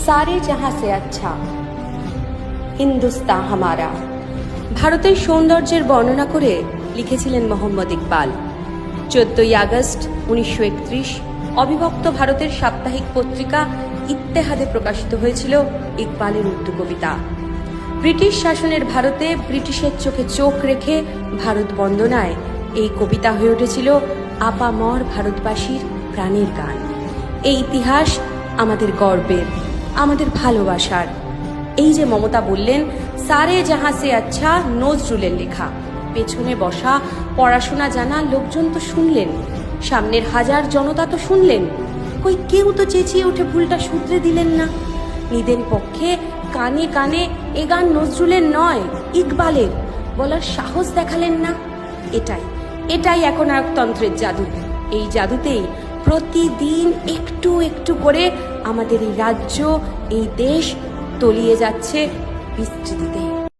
সারে জাহাঁ সে আচ্ছা হিন্দুস্তান হামারা। ভারতের সৌন্দর্যের বর্ণনা করে লিখেছিলেন মোহাম্মদ ইকবাল। 14ই আগস্ট 1931 অবিভক্ত ভারতের সাপ্তাহিক পত্রিকা ইত্তেহাদে প্রকাশিত হয়েছিল ইকবালের উর্দু কবিতা। ব্রিটিশ শাসনের ভারতে ব্রিটিশের চোখে চোখ রেখে ভারত বন্দনায় এই কবিতা হয়ে উঠেছিল আপামর ভারতবাসীর প্রাণের গান। এই ইতিহাস আমাদের গর্বের, আমাদের ভালোবাসার। এই যে মমতা বললেন সারে জাহাঁ সে আচ্ছা নজরুলের লেখা, পেছনে বসা পড়াশোনা জানা লোকজন তো শুনলেন, সামনের হাজার জনতা তো শুনলেন, কই কেউ তো চেঁচিয়ে উঠে ভুলটা শুধরে দিলেন না। নিদেন পক্ষে কানে কানে এ গান নজরুলের নয় ইকবালের বলার সাহস দেখালেন না। এটাই একনায়কতন্ত্রের জাদু। এই জাদুতেই প্রতিদিন একটু একটু করে আমাদের এই রাজ্য, এই দেশ তলিয়ে যাচ্ছে বিস্তৃতিতে।